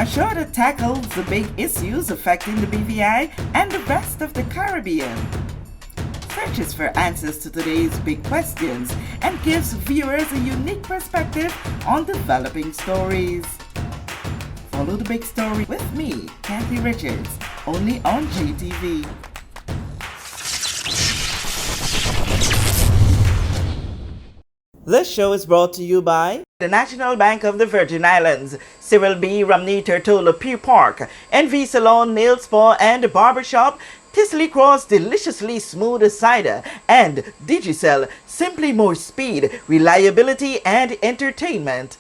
a show that tackles the big issues affecting the BVI and the rest of the Caribbean. Searches for answers to today's big questions and gives viewers a unique perspective on developing stories. Follow the big story with me, Kathy Richards, only on GTV. This show is brought to you by the National Bank of the Virgin Islands, Cyril B. Romney Turtola Pier Park, NV Salon, Nail Spa and Barbershop, Tisley Cross Deliciously Smooth Cider, and Digicel, simply more speed, reliability and entertainment.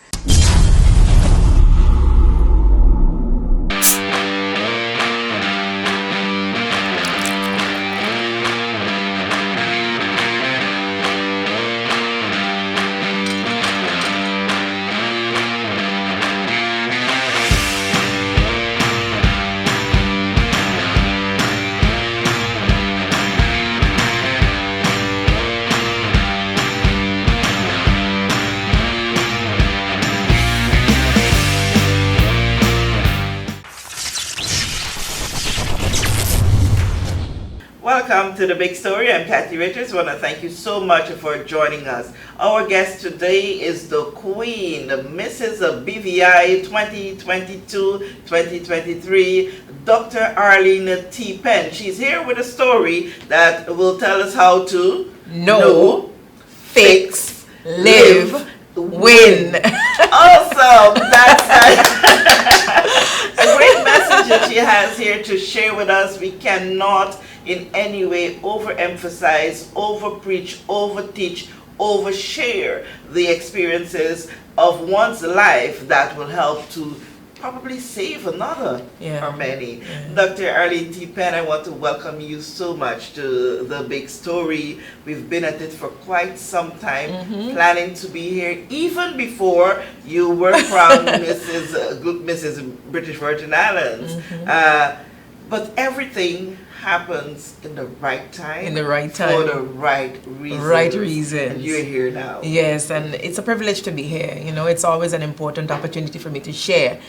Welcome to The Big Story. I'm Kathy Richards. I want to thank you so much for joining us. Our guest today is the Queen, the Mrs. of BVI 2022-2023, Dr. Arlene T. Penn. She's here with a story that will tell us how to know, fix, live, win. Awesome! That's a great message that she has here to share with us. We cannot in any way overemphasize, overpreach, overteach, overshare the experiences of one's life that will help to probably save another or many. Dr. Arlene T. Penn, I want to welcome you so much to The Big Story. We've been at it for quite some time, planning to be here even before you were from Mrs. British Virgin Islands. But everything happens in the right time. In the right time. For the right reasons. Right reasons. And you're here now. Yes, and it's a privilege to be here. You know, it's always an important opportunity for me to share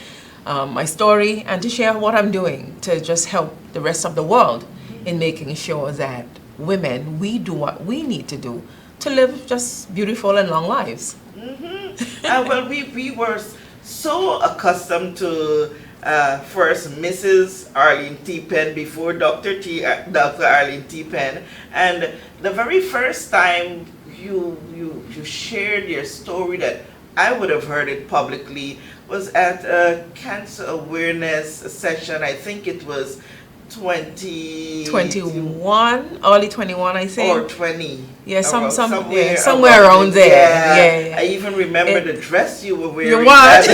my story and to share what I'm doing to just help the rest of the world in making sure that women, we do what we need to do to live just beautiful and long lives. Well, we were so accustomed to first Mrs. Arlene T. Penn before Dr. Arlene T. Penn, and the very first time you shared your story that I would have heard it publicly was at a cancer awareness session. I think it was 21, early 21, I think. Or 20. Yeah, somewhere around there. Yeah. I even remember the dress you were wearing. You what?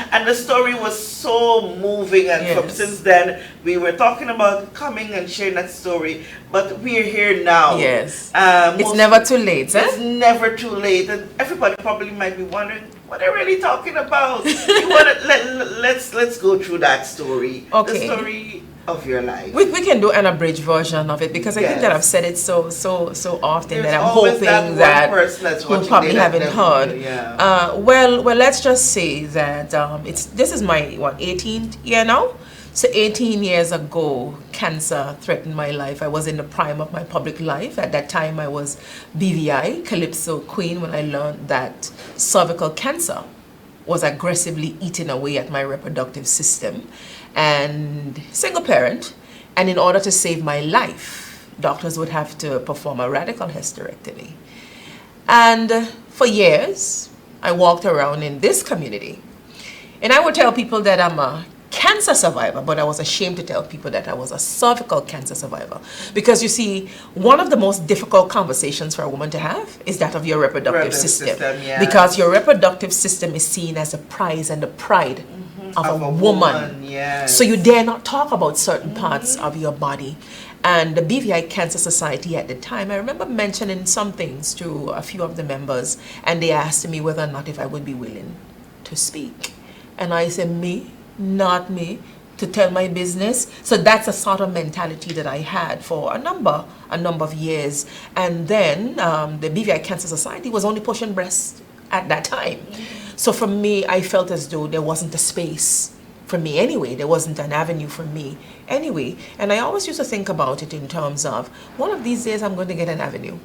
And the story was so moving, and from since then we were talking about coming and sharing that story, but we're here now. Yes. It's never too late, It's never too late, and everybody probably might be wondering what they're really talking about. Let's go through that story. Okay. The story of your life. We can do an abridged version of it because I think that I've said it so often that I'm hoping that you probably haven't heard. Well, let's just say that this is my 18th year now. So 18 years ago, cancer threatened my life. I was in the prime of my public life. At that time, I was BVI, Calypso Queen, when I learned that cervical cancer was aggressively eating away at my reproductive system. And single parent, and in order to save my life, doctors would have to perform a radical hysterectomy. And for years, I walked around in this community, and I would tell people that I'm a cancer survivor, but I was ashamed to tell people that I was a cervical cancer survivor. Because you see, one of the most difficult conversations for a woman to have is that of your reproductive system. Because your reproductive system is seen as a prize and the pride of a woman. So you dare not talk about certain parts of your body. And the BVI Cancer Society at the time, I remember mentioning some things to a few of the members, and they asked me whether or not if I would be willing to speak. And I said, me? Not me, to tell my business. So that's a sort of mentality that I had for a number of years. And then the BVI Cancer Society was only pushing breasts at that time. So for me, I felt as though there wasn't a space for me anyway. There wasn't an avenue for me anyway. And I always used to think about it in terms of, one of these days I'm going to get an avenue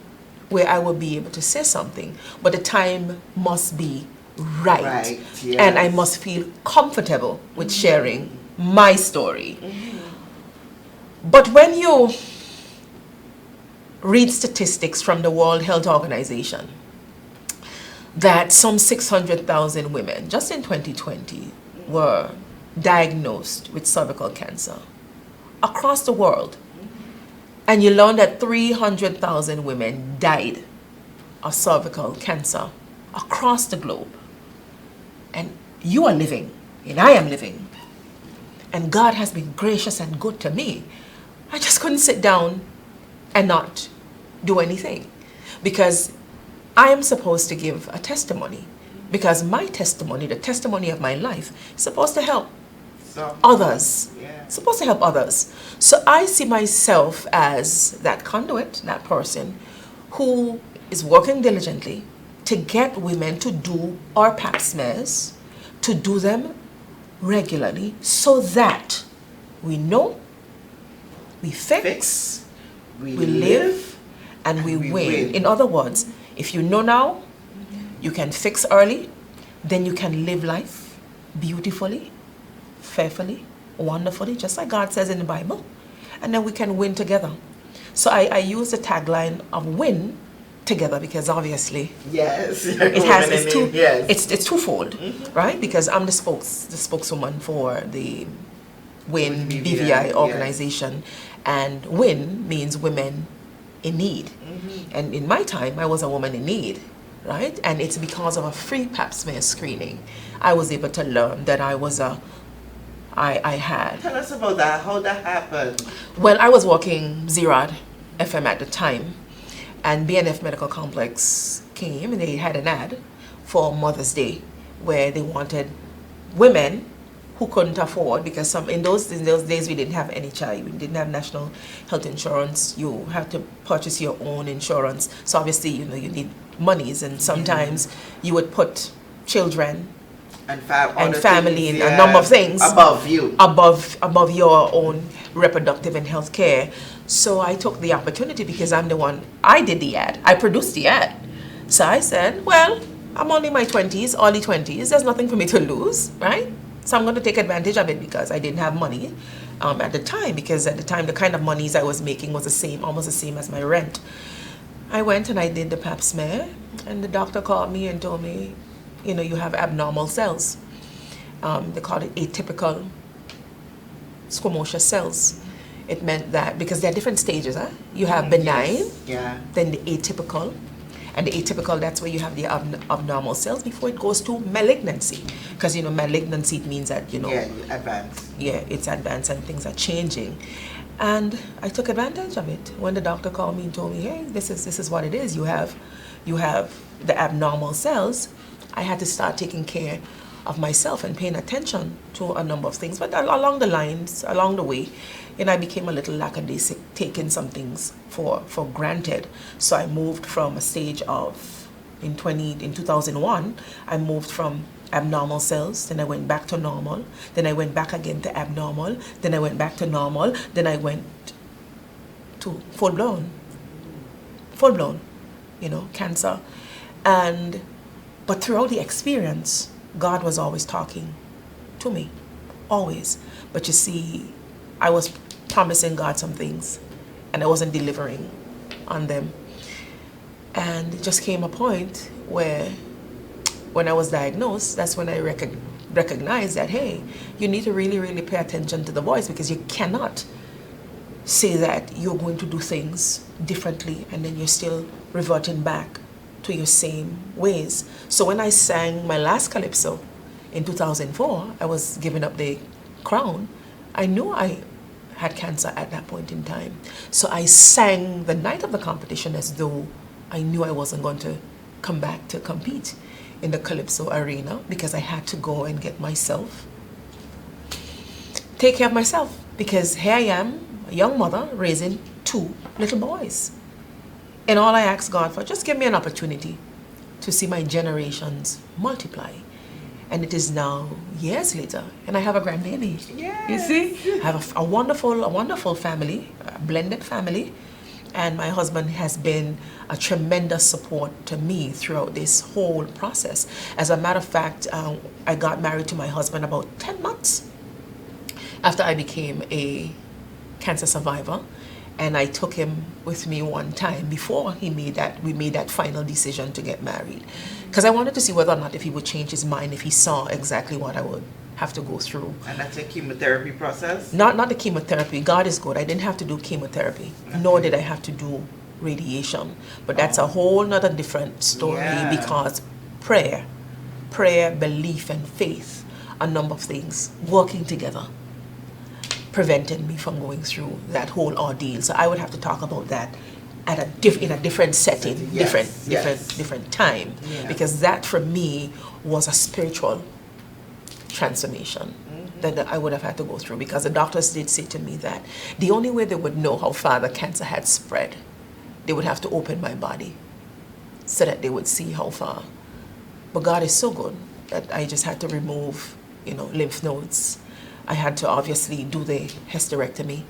where I will be able to say something, but the time must be right. Yes. And I must feel comfortable with sharing my story. But when you read statistics from the World Health Organization, that some 600,000 women, just in 2020, were diagnosed with cervical cancer across the world. And you learn that 300,000 women died of cervical cancer across the globe. And you are living, and I am living. And God has been gracious and good to me. I just couldn't sit down and not do anything, because I am supposed to give a testimony, because my testimony, the testimony of my life, is supposed to help others. Supposed to help others. So I see myself as that conduit, that person who is working diligently to get women to do our pap smears, to do them regularly, so that we know, we fix, we live, and we win. In other words, if you know now, you can fix early, then you can live life beautifully, faithfully, wonderfully, just like God says in the Bible, and then we can win together. So I use the tagline of win together, because obviously it's twofold, right? Because I'm the spokeswoman for the WIN BVI organization, and WIN means women in need. And in my time, I was a woman in need, right? And it's because of a free pap smear screening I was able to learn that I had. Tell us about that, how that happened. Well, I was working Zerad FM at the time, and BNF Medical Complex came and they had an ad for Mother's Day where they wanted women who couldn't afford, because in those days we didn't have NHI, we didn't have national health insurance. You had to purchase your own insurance. So obviously, you need monies, and sometimes you would put children and family in a number of things above your own reproductive and health care. So I took the opportunity, because I'm the one, I did the ad, I produced the ad. So I said, well, I'm only in my 20s, early 20s, there's nothing for me to lose, right? So I'm going to take advantage of it, because I didn't have money at the time, because at the time the kind of monies I was making was almost the same as my rent. I went and I did the pap smear, and the doctor called me and told me, you have abnormal cells. They call it atypical squamous cells. It meant that, because there are different stages, you have benign, then the atypical, and the atypical, that's where you have the abnormal cells before it goes to malignancy. Because malignancy, it means that advanced. It's advanced and things are changing. And I took advantage of it when the doctor called me and told me, hey, this is what it is. You have the abnormal cells. I had to start taking care of myself and paying attention to a number of things. But along the way, I became a little lackadaisic, taking some things for granted. So I moved from a stage of, in 2001, I moved from abnormal cells, then I went back to normal, then I went back again to abnormal, then I went back to normal, then I went to full-blown, cancer. But throughout the experience, God was always talking to me, always. But you see, I was promising God some things, and I wasn't delivering on them. And it just came a point where, when I was diagnosed, that's when I recognized that, hey, you need to really, really pay attention to the voice, because you cannot say that you're going to do things differently and then you're still reverting back to your same ways. So when I sang my last calypso in 2004, I was giving up the crown. I knew I had cancer at that point in time. So I sang the night of the competition as though I knew I wasn't going to come back to compete in the calypso arena, because I had to go and take care of myself, because here I am, a young mother raising 2 little boys. And all I asked God for, just give me an opportunity to see my generations multiply And it is now years later, and I have a grandbaby. Yes. You see, I have a wonderful family, a blended family, and my husband has been a tremendous support to me throughout this whole process. As a matter of fact, I got married to my husband about 10 months after I became a cancer survivor, and I took him with me one time before we made that final decision to get married, because I wanted to see whether or not if he would change his mind if he saw exactly what I would have to go through. And that's a chemotherapy process? Not the chemotherapy. God is good. I didn't have to do chemotherapy, nor did I have to do radiation. But that's a whole nother different story, because prayer, belief, and faith, a number of things working together, prevented me from going through that whole ordeal. So I would have to talk about that at in a different setting, different time, because that for me was a spiritual transformation that I would have had to go through, because the doctors did say to me that the only way they would know how far the cancer had spread, they would have to open my body so that they would see how far. But God is so good that I just had to remove, lymph nodes. I had to obviously do the hysterectomy.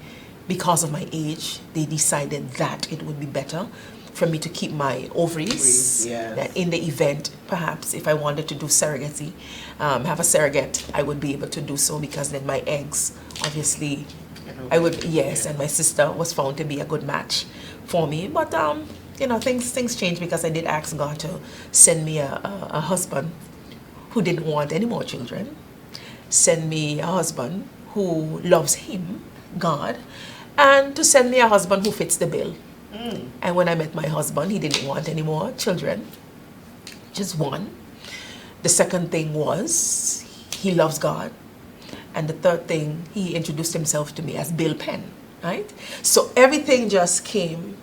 Because of my age, they decided that it would be better for me to keep my ovaries, that in the event, perhaps, if I wanted to do surrogacy, have a surrogate, I would be able to do so, because then my eggs, obviously, I would, and my sister was found to be a good match for me. But, things changed, because I did ask God to send me a husband who didn't want any more children, send me a husband who loves him, God, and to send me a husband who fits the bill. And when I met my husband, he didn't want any more children, just one. The second thing was he loves God. And the third thing, he introduced himself to me as Bill Penn, right? So everything just came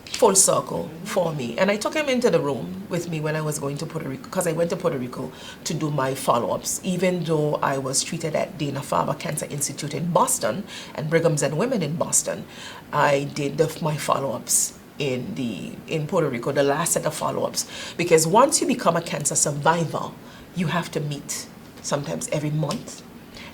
full circle for me. And I took him into the room with me when I was going to Puerto Rico, because I went to Puerto Rico to do my follow-ups. Even though I was treated at Dana-Farber Cancer Institute in Boston and Brigham's and Women in Boston, I did my follow-ups in Puerto Rico, the last set of follow-ups. Because once you become a cancer survivor, you have to meet sometimes every month.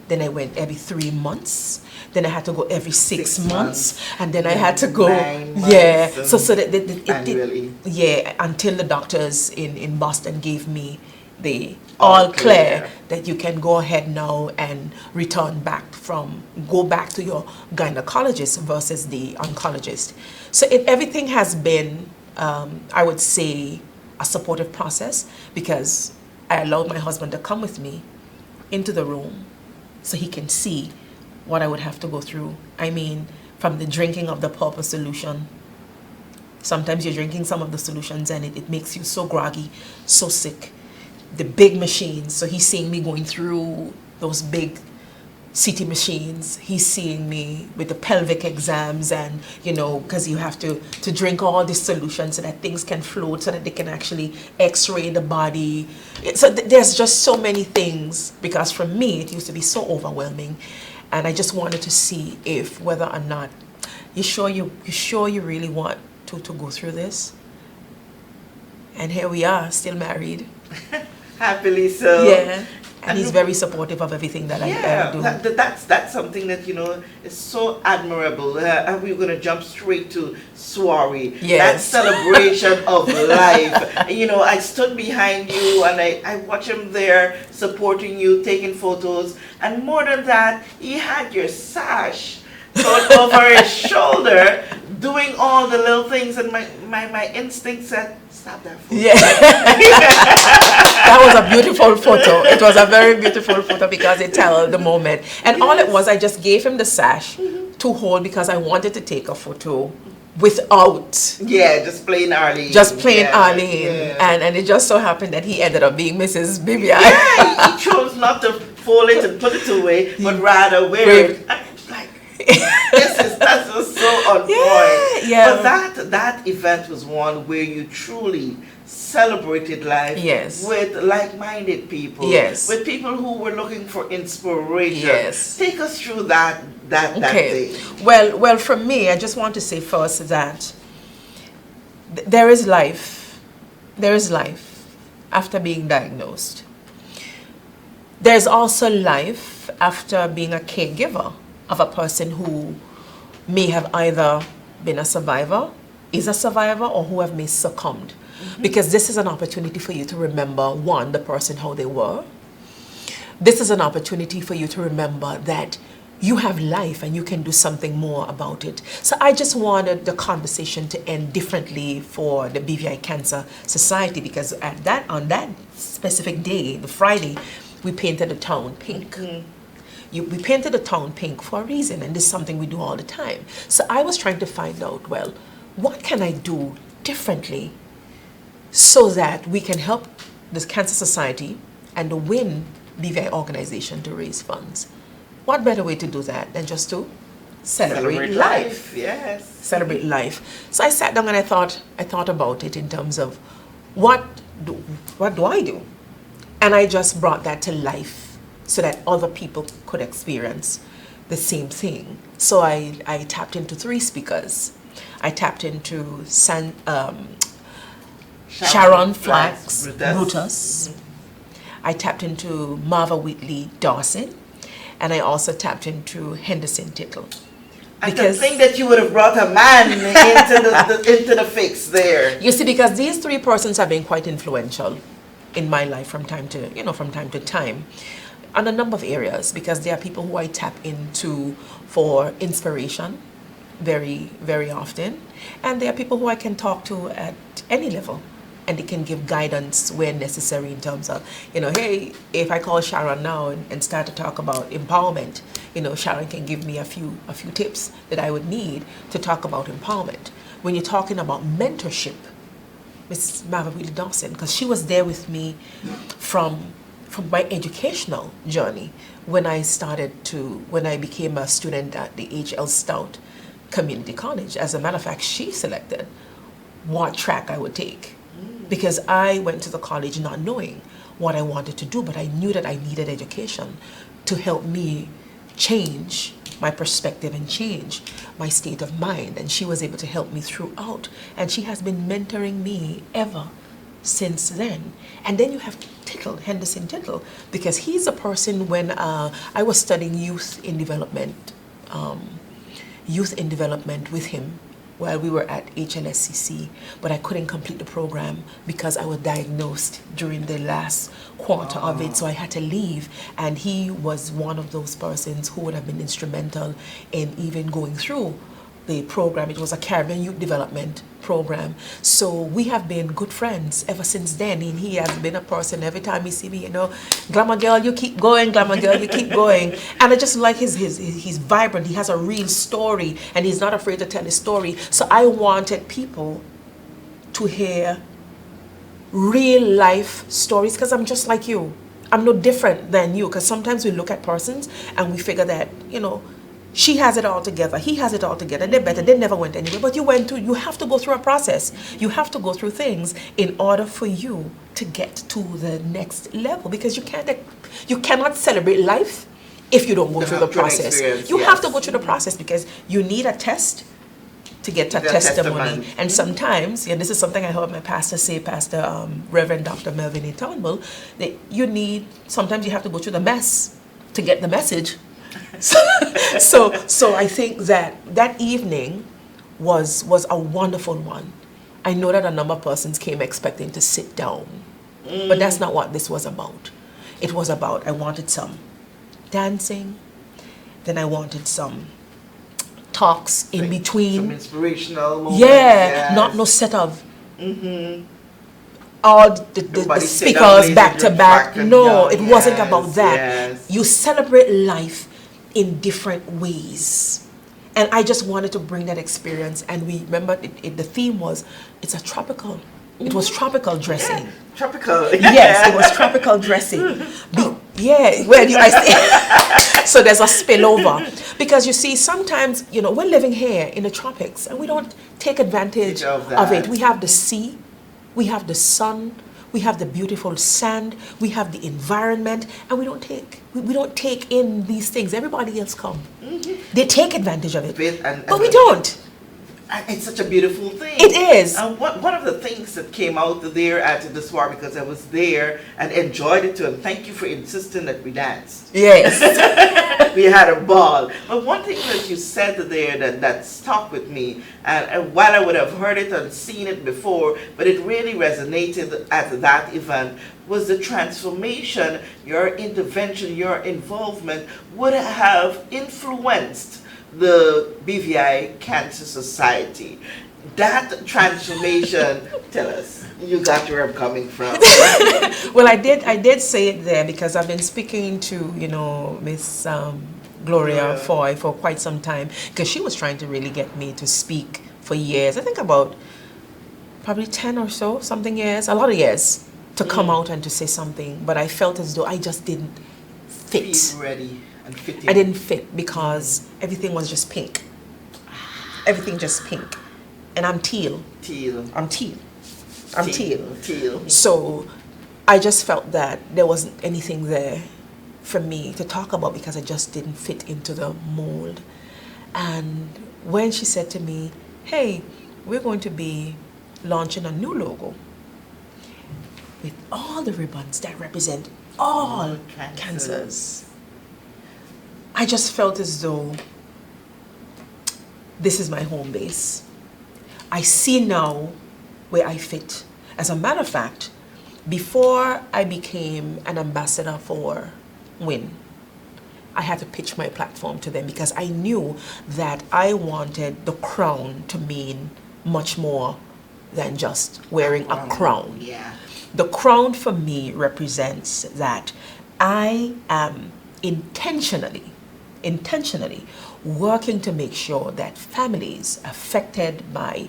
Then I went every 3 months. Then I had to go every 6 months. And then I had to go, 9 months. So that it really? Until the doctors in Boston gave me the all clear that you can go ahead now and go back to your gynecologist versus the oncologist. So everything has been, I would say, a supportive process, because I allowed my husband to come with me into the room so he can see what I would have to go through. I mean, from the drinking of the purple solution. Sometimes you're drinking some of the solutions and it makes you so groggy, so sick. The big machines, so he's seeing me going through those big CT machines. He's seeing me with the pelvic exams, and because you have to drink all these solutions so that things can float, so that they can actually x-ray the body. So there's just so many things, because for me it used to be so overwhelming, and I just wanted to see if whether or not you sure you really want to go through this. And here we are, still married. Happily so. Yeah. And he's very supportive of everything that I do. That's something that, is so admirable. And we're going to jump straight to soiree. Yes. That celebration of life. I stood behind you and I watched him there supporting you, taking photos. And more than that, he had your sash put over his shoulder, doing all the little things. And my instinct said, stop that photo. Yeah. That was a beautiful photo. It was a very beautiful photo, because it tells the moment. And all it was, I just gave him the sash to hold, because I wanted to take a photo without. Just plain Arlene. Arlene. Yeah. And it just so happened that he ended up being Mrs. BVI. Yeah, he chose not to fold it and put it away, but rather wear it. That's just so on point. Yeah. But that event was one where you truly celebrated life with like-minded people. With people who were looking for inspiration. Take us through that day. Well, for me, I just want to say first that there is life. There is life after being diagnosed. There's also life after being a caregiver of a person who may have either been a survivor, is a survivor, or who have may succumbed. Because this is an opportunity for you to remember, one, the person, how they were. This is an opportunity for you to remember that you have life and you can do something more about it. So I just wanted the conversation to end differently for the BVI Cancer Society, because on that specific day, the Friday, we painted the town pink. We painted the town pink for a reason, and this is something we do all the time. So I was trying to find out, well, what can I do differently so that we can help this Cancer Society and the WIN BVI organization to raise funds? What better way to do that than just to celebrate life? Yes. Celebrate life. So I sat down and I thought about it in terms of what do I do? And I just brought that to life so that other people could experience the same thing. So I tapped into 3 speakers. I tapped into Sharon Flax Brutus. I tapped into Marva Whitley Dawson. And I also tapped into Henderson Tittle. I can think that you would have brought a man into the fix there. You see, because these 3 persons have been quite influential in my life from time to time, on a number of areas, because they are people who I tap into for inspiration very, very often, and they are people who I can talk to at any level, and they can give guidance where necessary in terms of, hey, if I call Sharon now and start to talk about empowerment, Sharon can give me a few tips that I would need to talk about empowerment. When you're talking about mentorship, Miss Marva Whitley Dawson, because she was there with me from my educational journey when I became a student at the H.L. Stout Community College. As a matter of fact, she selected what track I would take, because I went to the college not knowing what I wanted to do, but I knew that I needed education to help me change my perspective and change my state of mind. And she was able to help me throughout. And she has been mentoring me ever since then. And then you have Henderson Tittle, because he's a person when I was studying youth in development with him while we were at HLSCC, but I couldn't complete the program because I was diagnosed during the last quarter of it, so I had to leave. And he was one of those persons who would have been instrumental in even going through the program. It was a Caribbean Youth Development program. So we have been good friends ever since then. And he has been a person, every time he see me, glamour girl, you keep going, glamour girl, you keep going. And I just like he's vibrant. He has a real story and he's not afraid to tell his story. So I wanted people to hear real life stories, because I'm just like you. I'm no different than you, because sometimes we look at persons and we figure that, she has it all together, he has it all together, they're better, they never went anywhere. But you have to go through a process. You have to go through things in order for you to get to the next level, because you cannot celebrate life if you don't go through the process. You have to go through the process, because you need a test to get a testimony. And sometimes, and this is something I heard my pastor say, Reverend Dr. Melvin A. Turnbull, that sometimes you have to go through the mess to get the message. So I think that evening was a wonderful one. I know that a number of persons came expecting to sit down, but that's not what this was about. It was about, I wanted some dancing, then I wanted some talks in between. Some inspirational moments. Yeah, not no set of all the speakers back to back. No, it wasn't about that. Yes. You celebrate life in different ways. And I just wanted to bring that experience. And we remember the theme was, it was tropical dressing. Yeah, tropical. Yes, it was tropical dressing. So there's a spillover. Because you see, sometimes, we're living here in the tropics and we don't take advantage of it. We have the sea, we have the sun, we have the beautiful sand, we have the environment, and we don't take in these things. Everybody else come. They take advantage of it. But we don't. And it's such a beautiful thing. It is. And one of the things that came out there at the soiree, because I was there and enjoyed it too, and thank you for insisting that we danced. Yes. We had a ball. But one thing that you said there that stuck with me, and while I would have heard it and seen it before, but it really resonated at that event, was the transformation, your intervention, your involvement would have influenced the BVI Cancer Society. That transformation, tell us, you got where I'm coming from. Well, I did say it there because I've been speaking to, Miss Gloria Foy for quite some time, because she was trying to really get me to speak for years. I think about probably 10 or so, something years, a lot of years, to come out and to say something. But I felt as though I just didn't fit. Feel ready. I didn't fit because everything was just pink. Everything just pink. And I'm teal. I'm teal. So I just felt that there wasn't anything there for me to talk about because I just didn't fit into the mold. And when she said to me, hey, we're going to be launching a new logo with all the ribbons that represent all cancers. I just felt as though this is my home base. I see now where I fit. As a matter of fact, before I became an ambassador for WIN, I had to pitch my platform to them because I knew that I wanted the crown to mean much more than just wearing a crown. Yeah. The crown for me represents that I am intentionally working to make sure that families affected by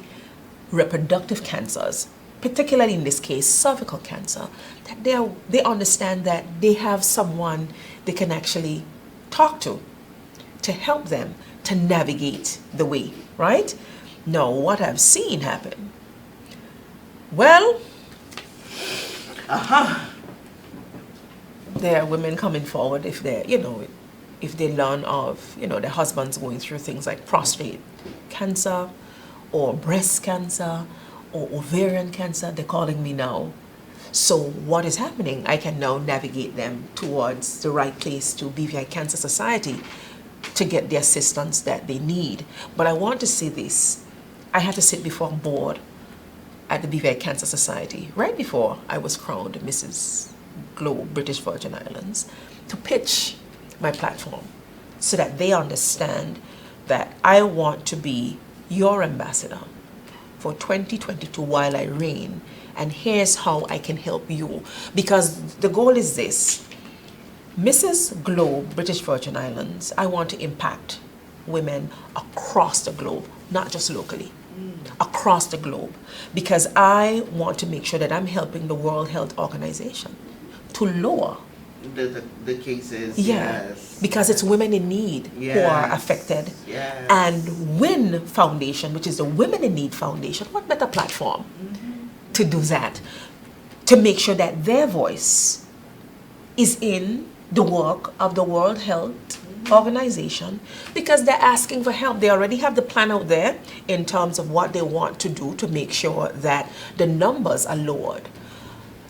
reproductive cancers, particularly in this case cervical cancer, that they understand that they have someone they can actually talk to help them to navigate the way, right? Now, what I've seen happen, well, there are women coming forward if they're, if they learn of, their husbands going through things like prostate cancer or breast cancer or ovarian cancer, they're calling me now. So what is happening? I can now navigate them towards the right place to BVI Cancer Society to get the assistance that they need. But I want to say this. I had to sit before a board at the BVI Cancer Society right before I was crowned Mrs. Globe, British Virgin Islands, to pitch my platform so that they understand that I want to be your ambassador for 2022 while I reign, and here's how I can help you. Because the goal is this: Mrs. Globe, British Virgin Islands, I want to impact women across the globe, not just locally, across the globe, because I want to make sure that I'm helping the World Health Organization to lower the cases. Yes, because it's women in need who are affected. Yes. And WIN Foundation, which is the Women in Need Foundation, what better platform to do that, to make sure that their voice is in the work of the World Health Organization, because they're asking for help. They already have the plan out there in terms of what they want to do to make sure that the numbers are lowered.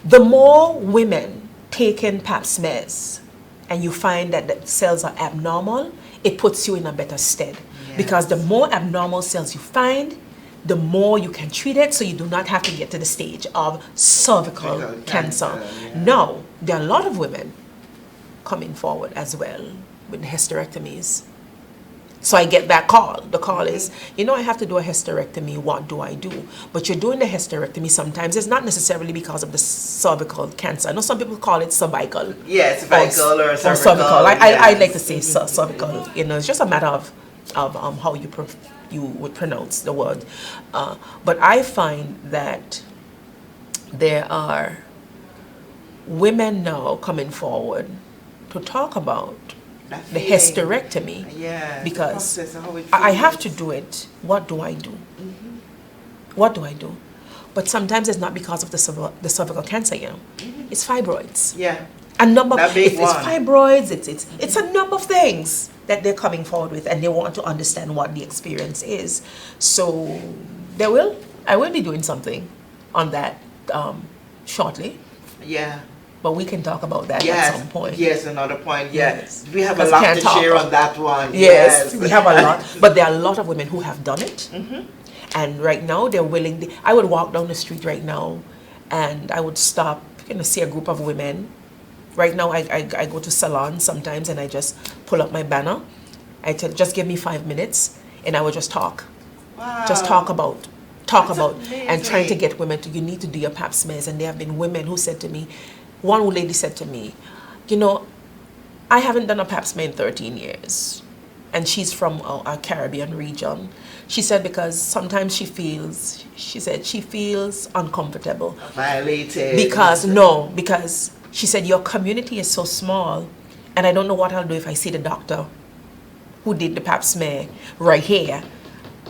The more women take in pap smears and you find that the cells are abnormal, it puts you in a better stead. Yes. Because the more abnormal cells you find, the more you can treat it, so you do not have to get to the stage of cervical cancer. Yeah. Now, there are a lot of women coming forward as well with hysterectomies. So I get that call. The call is, I have to do a hysterectomy, what do I do? But you're doing the hysterectomy sometimes. It's not necessarily because of the cervical cancer. I know some people call it cervical. Yes, cervical or cervical. I like to say cervical. It's just a matter of how you would pronounce the word. But I find that there are women now coming forward to talk about the hysterectomy, because I have to do it. What do I do? What do I do? But sometimes it's not because of the cervical cancer, It's fibroids. Yeah. A number. It's fibroids. It's a number of things. that they're coming forward with, and they want to understand what the experience is. So I will be doing something on that shortly. Yeah. But we can talk about that at some point. Yes, another point. Yes. We have a lot to share on that one. Yes, we have a lot. But there are a lot of women who have done it. And right now they're willing. I would walk down the street right now and I would stop, see a group of women. Right now I go to salons sometimes and I just pull up my banner. I tell, just give me 5 minutes and I would just talk. Wow. Just talk about amazing. And trying to get women to, you need to do your pap smears. And there have been women who said to me, one lady said to me, I haven't done a pap smear in 13 years. And she's from a Caribbean region. She said because sometimes she feels uncomfortable. Violated. Because she said your community is so small and I don't know what I'll do if I see the doctor who did the pap smear right here.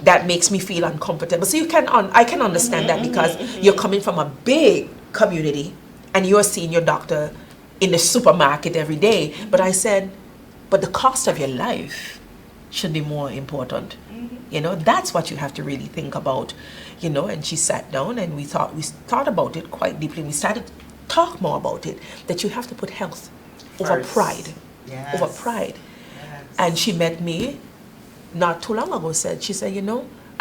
That makes me feel uncomfortable. So I can understand that because you're coming from a big community and you're seeing your doctor in the supermarket every day. But I said, but the cost of your life should be more important. That's what you have to really think about, and she sat down and we thought about it quite deeply. We started to talk more about it, that you have to put health over pride. Yes. Over pride. Yes. And she met me not too long ago, she said,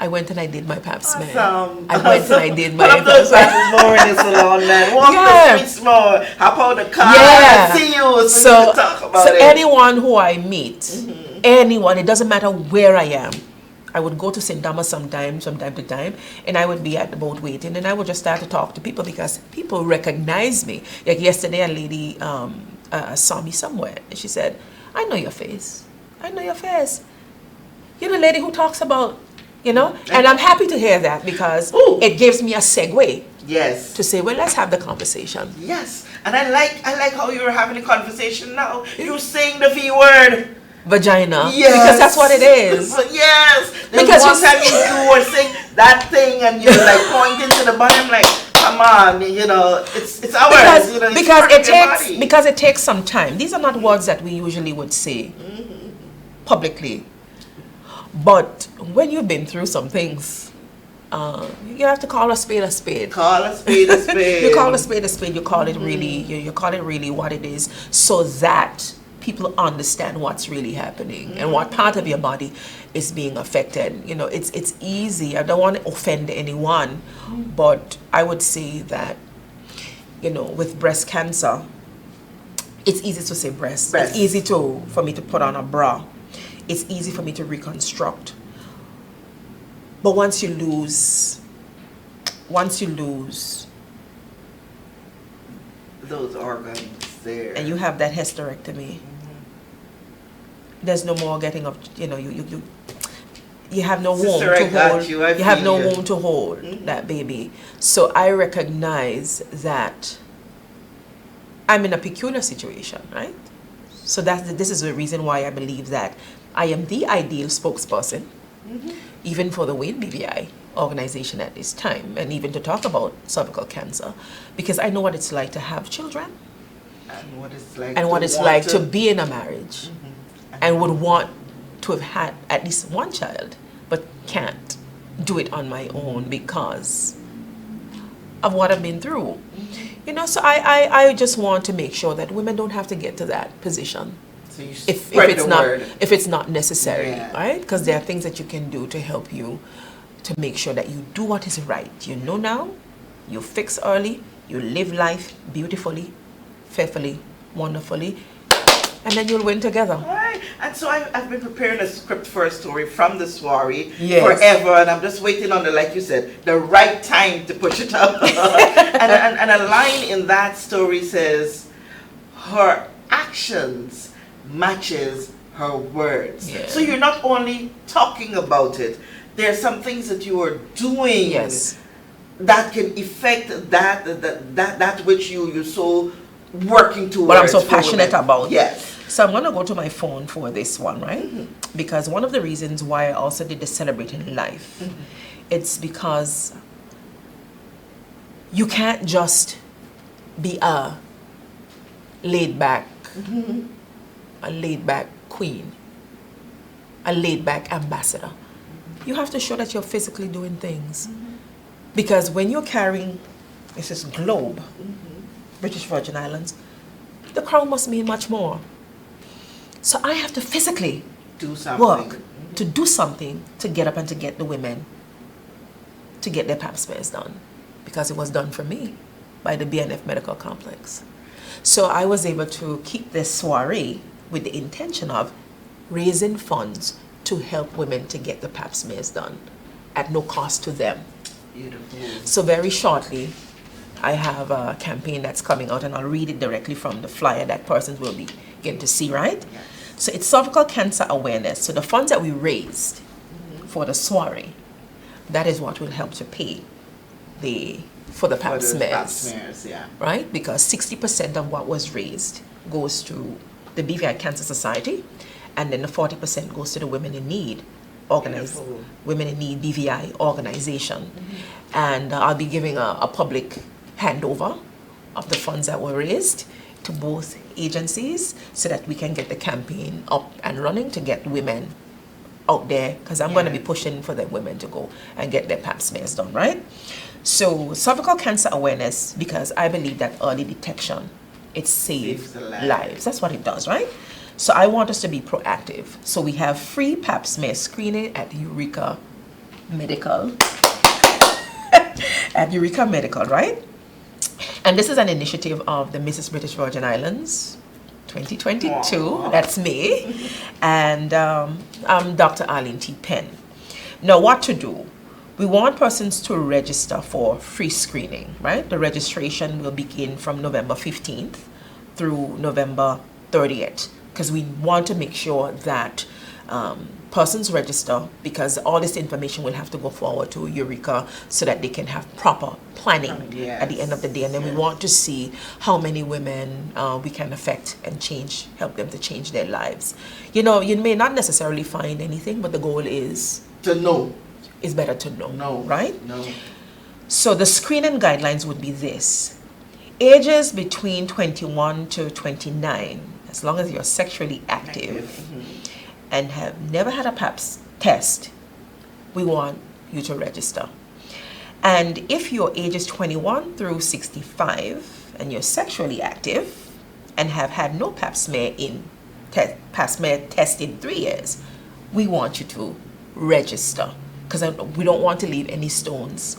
I went and I did my pap smear. Awesome. I went and I did my pap smear. More in the salon, man. Walk the streets more. Hop out the car. Yeah. See you. So talk about it. Anyone who I meet, anyone, it doesn't matter where I am. I would go to St. Thomas from time to time, and I would be at the boat waiting, and I would just start to talk to people because people recognize me. Like yesterday, a lady saw me somewhere, and she said, I know your face. I know your face. You're the lady who talks about, and I'm happy to hear that because it gives me a segue. Yes. To say, well, let's have the conversation. Yes. And I like how you're having a conversation now. You're saying the V word. Vagina. Yes. Because that's what it is. Yes. Because one time you were saying that thing and you're like pointing to the bottom like, come on, it's ours. Because it takes some time. These are not words that we usually would say publicly. But when you've been through some things, you have to call a spade a spade. Call a spade a spade. You call a spade a spade. You call it really. You call it really what it is, so that people understand what's really happening and what part of your body is being affected. It's easy. I don't want to offend anyone, but I would say that with breast cancer, it's easy to say breast. It's easy for me to put on a bra. It's easy for me to reconstruct. But once you lose those organs there, and you have that hysterectomy, there's no more getting up. You have no womb to hold. You have no womb to hold that baby. So I recognize that I'm in a peculiar situation, right? So this is the reason why I believe that I am the ideal spokesperson, even for the WAIN BVI organization at this time, and even to talk about cervical cancer, because I know what it's like to have children, and what it's like to be in a marriage, and would want to have had at least one child, but can't do it on my own because of what I've been through. So I just want to make sure that women don't have to get to that position. So you if it's not necessary, right? Because there are things that you can do to help you to make sure that you do what is right. Now, you fix early, you live life beautifully, faithfully, wonderfully, and then you'll win together. Right. And so I've been preparing a script for a story from the soiree forever, and I'm just waiting on like you said, the right time to push it up. and a line in that story says, her actions matches her words. Yeah. So you're not only talking about it, there are some things that you are doing that can affect that which you're so working towards. What I'm so passionate about. Yes. So I'm going to go to my phone for this one, right? Because one of the reasons why I also did the Celebrating Life, it's because you can't just be a laid back queen. a laid-back ambassador. You have to show that you're physically doing things. Because when you're carrying, this is globe, British Virgin Islands, the crown must mean much more. So I have to physically work to do something to get up and to get the women to get their pap smears done, because it was done for me by the BNF Medical Complex. So I was able to keep this soiree with the intention of raising funds to help women to get the pap smears done at no cost to them. Beautiful. So very shortly, I have a campaign that's coming out, and I'll read it directly from the flyer that persons will be getting to see, right? Yes. So it's cervical cancer awareness. So the funds that we raised for the soiree, that is what will help to pay for the pap smears, yeah. right? Because 60% of what was raised goes to the BVI Cancer Society, and then the 40% goes to the Women in Need Women in Need BVI organization. And I'll be giving a public handover of the funds that were raised to both agencies so that we can get the campaign up and running to get women out there, because I'm going to be pushing for the women to go and get their pap smears done, right? So cervical cancer awareness, because I believe that early detection, it saves lives. That's what it does, right? So I want us to be proactive. So we have free pap smear screening at Eureka Medical. At Eureka Medical, right? And this is an initiative of the Mrs. British Virgin Islands 2022. Aww. That's me. And I'm Dr. Arlene T. Penn. Now, what to do? We want persons to register for free screening, right? The registration will begin from November 15th through November 30th, because we want to make sure that persons register, because all this information will have to go forward to Eureka so that they can have proper planning at the end of the day. And then we want to see how many women we can affect and help them to change their lives. You know, you may not necessarily find anything, but the goal is to know. It's better to know. No. Right? No. So the screening guidelines would be this. Ages between 21 to 29, as long as you're sexually active and have never had a pap test, we want you to register. And if your age is 21 through 65 and you're sexually active and have had no pap smear test in 3 years, we want you to register, because we don't want to leave any stones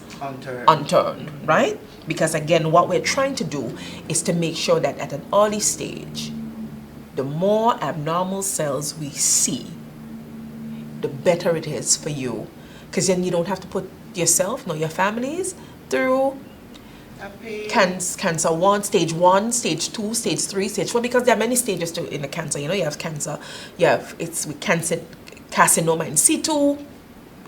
unturned, right? Because again, what we're trying to do is to make sure that at an early stage, the more abnormal cells we see, the better it is for you. Because then you don't have to put yourself nor your families through cancer 1, stage 1, stage 2, stage 3, stage 4, because there are many stages in the cancer. You know, you have cancer, it's with carcinoma in situ.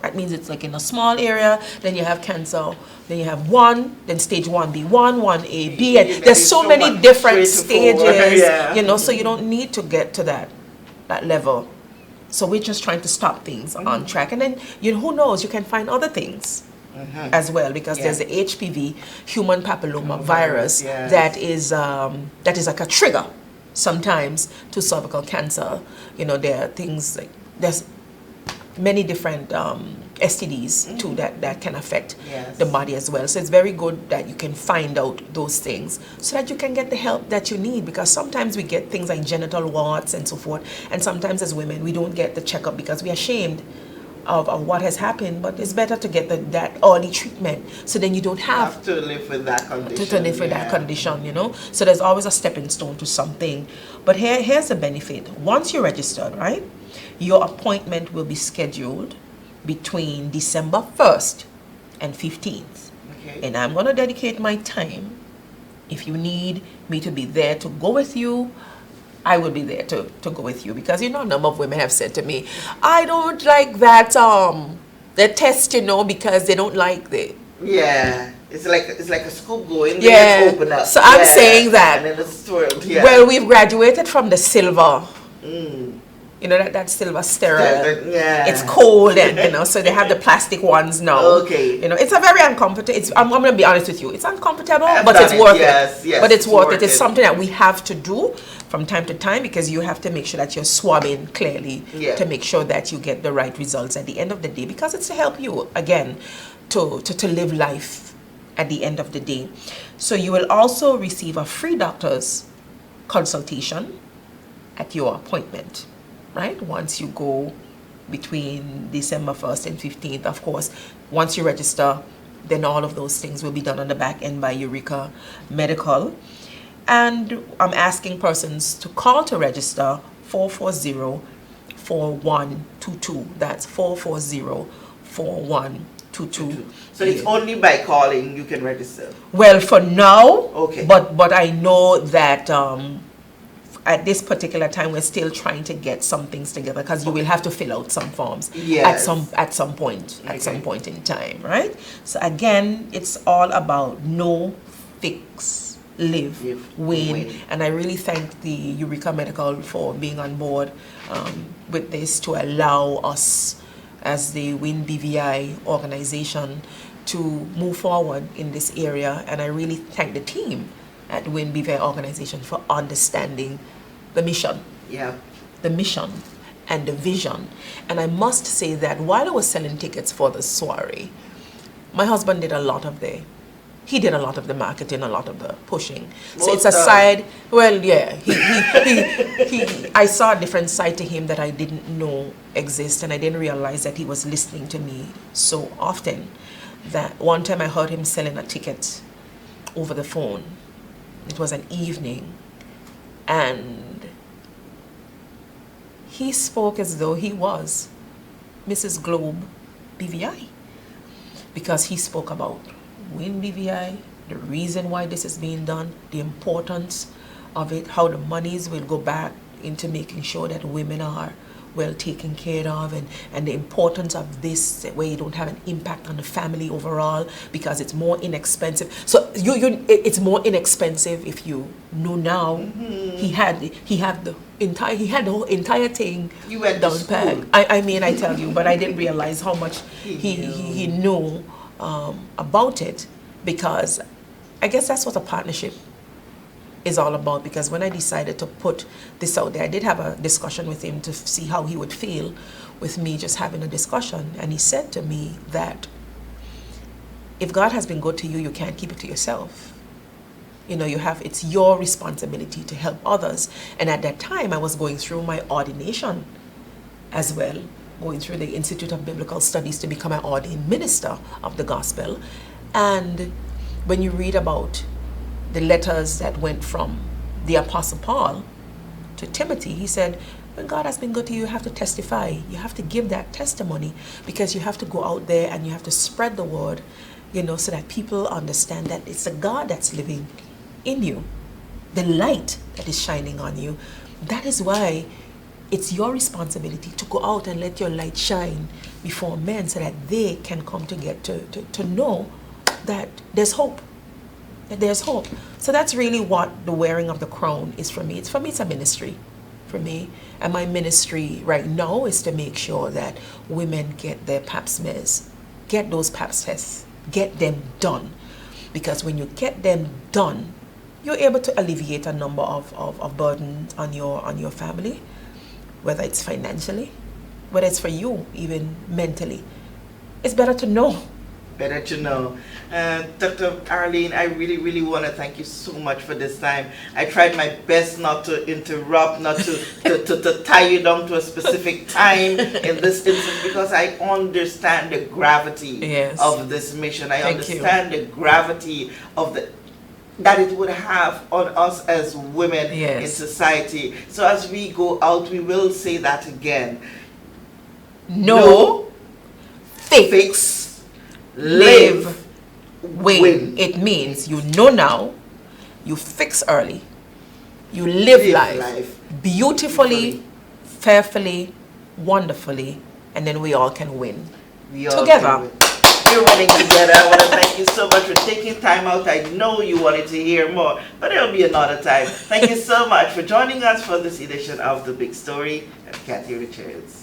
That means it's like in a small area. Then you have cancer. Then you have 1, then stage 1B1, 1AB, and there's so many different stages, you know, so you don't need to get to that level. So we're just trying to stop things on track. And then, you know, who knows, you can find other things as well, because there's the HPV, human papilloma virus, that is like a trigger sometimes to cervical cancer. You know, there are things like, there's many different STDs too that can affect the body as well. So it's very good that you can find out those things so that you can get the help that you need, because sometimes we get things like genital warts and so forth, and sometimes as women we don't get the checkup because we're ashamed of what has happened. But it's better to get that early treatment, so then you don't have to live with that condition. To live with that condition, you know. So there's always a stepping stone to something. But here's the benefit. Once you're registered, right, your appointment will be scheduled between December 1st and 15th. Okay. And I'm going to dedicate my time. If you need me to be there to go with you, I will be there to go with you, because, you know, a number of women have said to me, I don't like that the test, you know, because they don't like the... Yeah. It's like a scoop going, then it's open up. So I'm saying that, and then it's swirled. Well, we've graduated from the silver. You know, that silver sterile. It's cold, and, you know, so they have the plastic ones now. Okay. You know, it's a very uncomfortable. I'm going to be honest with you. It's uncomfortable, but it's worth it. Yes, but it's worth it. It's something that we have to do from time to time, because you have to make sure that you're swabbing clearly to make sure that you get the right results at the end of the day, because it's to help you, again, to live life at the end of the day. So you will also receive a free doctor's consultation at your appointment, right? Once you go between December 1st and 15th, of course, once you register, then all of those things will be done on the back end by Eureka Medical. And I'm asking persons to call to register 440-4122. That's 440-4122. So it's only by calling you can register? Well, for now, okay. But I know that at this particular time we're still trying to get some things together, because you will have to fill out some forms at some point in time, right? So again, it's all about know, fix, live, win. And I really thank the Eureka Medical for being on board with this, to allow us as the WIN BVI organization to move forward in this area. And I really thank the team at WIN BVI organization for understanding the mission. The mission and the vision. And I must say that while I was selling tickets for the soiree, my husband did a lot of the marketing, a lot of the pushing. So it's a side, I saw a different side to him that I didn't know exist, and I didn't realize that he was listening to me so often. That one time I heard him selling a ticket over the phone. It was an evening, and he spoke as though he was Mrs. Globe BVI, because he spoke about WIN BVI, the reason why this is being done, the importance of it, how the monies will go back into making sure that women are well taken care of, and the importance of this, where you don't have an impact on the family overall, because it's more inexpensive. So it's more inexpensive if you know now. He had the whole entire thing down pat. I mean, I tell you, but I didn't realize how much he knew about it, because I guess that's what a partnership is all about. Because when I decided to put this out there, I did have a discussion with him to see how he would feel with me just having a discussion, and he said to me that if God has been good to you, you can't keep it to yourself. You know, it's your responsibility to help others. And at that time I was going through my ordination as well, going through the Institute of Biblical Studies to become an ordained minister of the gospel. And when you read about the letters that went from the Apostle Paul to Timothy, he said, when God has been good to you, you have to testify. You have to give that testimony, because you have to go out there and you have to spread the word, you know, so that people understand that it's a God that's living in you, the light that is shining on you. That is why it's your responsibility to go out and let your light shine before men, so that they can come to get to know that there's hope. There's hope. So that's really what the wearing of the crown is for me. It's a ministry for me. And my ministry right now is to make sure that women get their pap smears, get those pap tests, get them done. Because when you get them done, you're able to alleviate a number of burdens on your family, whether it's financially, whether it's for you, even mentally. It's better to know. Better to know. Dr. Arlene, I really want to thank you so much for this time. I tried my best not to interrupt, not to tie you down to a specific time in this instance, because I understand the gravity of this mission. I understand the gravity of that it would have on us as women in society. So as we go out, we will say that again. No, fix, live, win. It means you know now, you fix early, you live life beautifully, fearfully, wonderfully, and then we all can win together. We're winning together. I want to thank you so much for taking time out. I know you wanted to hear more, but it'll be another time. Thank you so much for joining us for this edition of The Big Story. I'm Kathy Richards.